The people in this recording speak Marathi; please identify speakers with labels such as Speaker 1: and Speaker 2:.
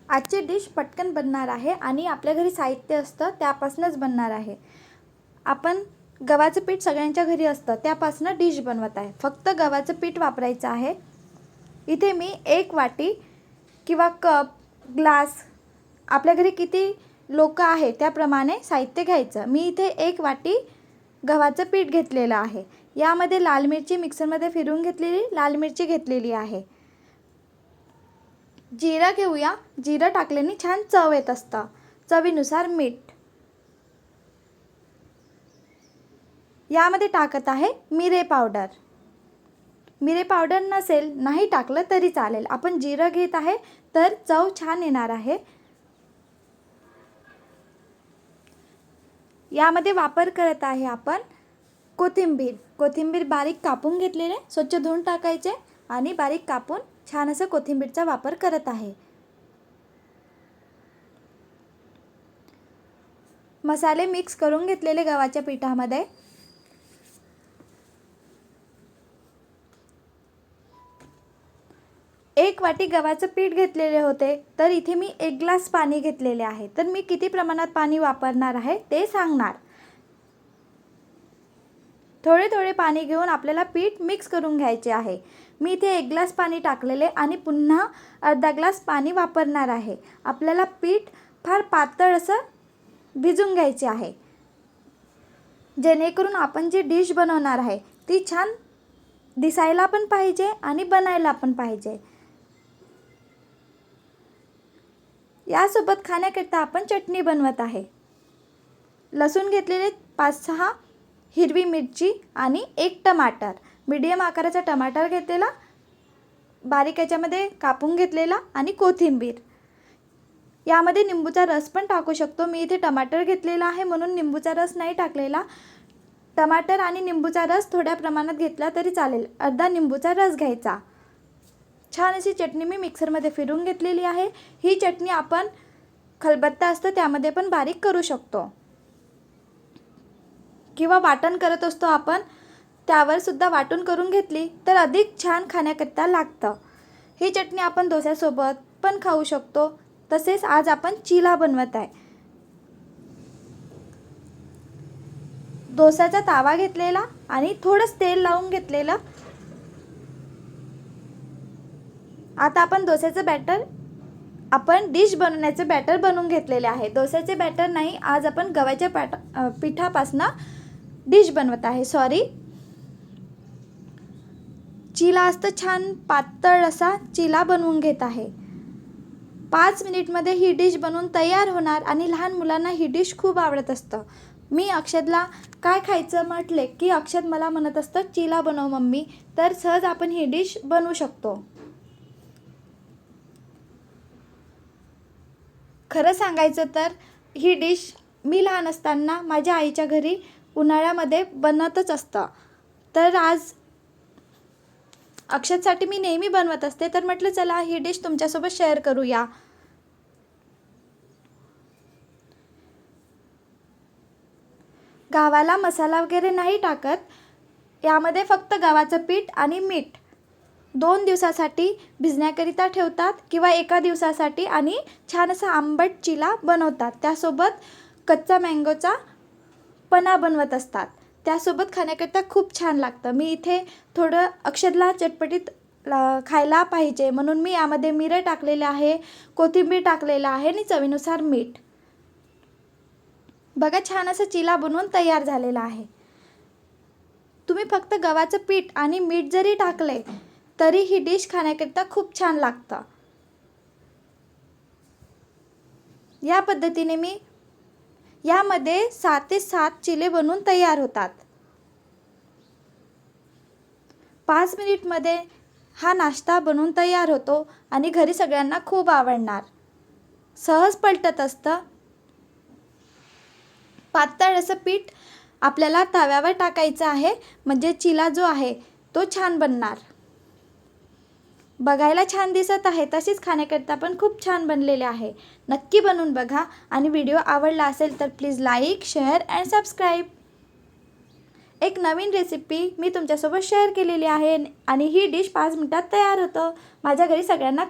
Speaker 1: आजची डिश पटकन बनणार आहे आणि आपल्या घरी साहित्य असतं त्यापासूनच बनणार आहे. आपण गव्हाचं पीठ सगळ्यांच्या घरी असतं त्यापासून डिश बनवत आहे. फक्त गव्हाचं पीठ वापरायचं आहे. इथे मी 1 वाटी किंवा कप, ग्लास आपल्या घरी किती लोक आहे त्याप्रमाणे साहित्य घ्यायचं. मी इथे 1 वाटी गव्हाचं पीठ घेतलेलं आहे. यामध्ये लाल मिरची मिक्सरमध्ये फिरवून घेतलेली लाल मिरची घेतलेली आहे. जिरं घेऊया. जिरं टाकल्याने छान चव येत असतं. चवीनुसार मीठ. यामध्ये टाकत आहे मिरे पावडर. मिरे पावडर नसेल नाही टाकलं तरी चालेल. आपण जिरं घेत आहे तर चव छान येणार आहे. यामध्ये वापर करत आहे आपण कोथिंबीर. कोथिंबीर बारीक कापून घेतलेले, स्वच्छ धुवून टाकायचे आणि बारीक कापून छान असं कोथिंबीरचा वापर करत आहे. मसाले मिक्स करून घेतलेले गव्हाच्या पिठामध्ये. एक वाटी गव्हाचं पीठ घेतलेले होते तर इथे मी 1 ग्लास पाणी घेतलेले आहे. तर मी किती प्रमाणात पाणी वापरणार आहे ते सांगणार. थोडे थोडे पाणी घेऊन आपल्याला पीठ मिक्स करून घ्यायचे आहे. मी इथे 1 ग्लास पाणी टाकलेले आणि पुन्हा अर्धा ग्लास पाणी वापरणार आहे. आपल्याला पीठ फार पातळ असं भिजून घ्यायचे आहे, जेणेकरून आपण जी डिश बनवणार आहे ती छान दिसायला पण पाहिजे आणि बनायला पण पाहिजे. यासोबत खाण्याकरिता आपण चटणी बनवत आहे. लसूण घेतलेले 5-6, हिरवी मिरची आणि 1 टमाटर, मीडियम आकाराचा टमाटर घेतलेला, बारीक याच्यामध्ये कापून घेतलेला आणि कोथिंबीर. यामध्ये निंबूचा रस पण टाकू शकतो. मी इथे टमाटर घेतलेला आहे म्हणून निंबूचा रस नाही टाकलेला. टमाटर आणि निंबूचा रस थोड्या प्रमाणात घेतला तरी चालेल. अर्धा निंबूचा रस घ्यायचा. छान अशी चटणी मी मिक्सरमध्ये फिरवून घेतलेली आहे. ही चटणी आपण खलबत्ता असतं त्यामध्ये पण बारीक करू शकतो किंवा वाटण करत असतो आपण त्यावर सुद्धा वाटून करून घेतली तर अधिक छान खाण्याकरिता लागतं. ही चटणी आपण डोस्यासोबत पण खाऊ शकतो. तसेच आज आपण चिला बनवत आहे. डोसाचा तावा घेतलेला आणि थोडंसं तेल लावून घेतलेलं. आता आपण डोस्याचं बॅटर, आपण डिश बनवण्याचं बॅटर बनवून घेतलेले आहे. डोस्याचे बॅटर नाही, आज आपण गव्हाच्या पिठापासून डिश बनवत आहे. चिला असतं छान पातळ असा चिला बनवून घेत आहे. 5 मिनिटमध्ये ही डिश बनवून तयार होणार आणि लहान मुलांना ही डिश खूप आवडत असतं. मी अक्षदला काय खायचं म्हटले की अक्षद मला म्हणत असतं चिला बनव मम्मी, तर सहज आपण ही डिश बनवू शकतो. खरं सांगायचं तर ही डिश मी लहान असताना माझ्या आईच्या घरी उन्हाळ्यामध्ये बनतच असतं. तर आज अक्षदसाठी मी नेहमी बनवत असते, तर म्हटलं चला ही डिश तुमच्यासोबत शेअर करूया. गव्हाला मसाला वगैरे नाही टाकत. यामध्ये फक्त गव्हाचं पीठ आणि मीठ 2 दिवसासाठी भिजण्याकरिता ठेवतात किंवा 1 दिवसासाठी आणि छान असा आंबट चिला बनवतात. त्यासोबत कच्चा मँगोचा पना बनवत असतात. त्यासोबत खाण्याकरिता खूप छान लागतं. मी इथे थोडं अक्षदला चटपटीत खायला पाहिजे म्हणून मी यामध्ये मिरं टाकलेले आहे, कोथिंबीर टाकलेलं आहे आणि चवीनुसार मीठ. बघा छान असं चिला बनवून तयार झालेला आहे. तुम्ही फक्त गव्हाचं पीठ आणि मीठ जरी टाकले तरी ही डिश खाण्याकरिता खूप छान लागतं. या पद्धतीने मी यामध्ये 6 ते 7 चिले बनवून तयार होतात. 5 मिनिटमध्ये हा नाश्ता बनवून तयार होतो आणि घरी सगळ्यांना खूप आवडणार. सहज पलटत असतं. पातळ असं पीठ आपल्याला तव्यावर टाकायचं आहे म्हणजे चिला जो आहे तो छान बनणार. बघायला छान दिसत आहे, तशीच खाण्याकरिता पण खूप छान बनलेले आहे. नक्की बनवून बघा आणि व्हिडिओ आवडला असेल तर please like, share and subscribe. एक नवीन रेसिपी मी तुमच्यासोबत शेअर केलेली आहे आणि ही डिश 5 मिनिटात तयार होतं. माझ्या घरी सगळ्यांना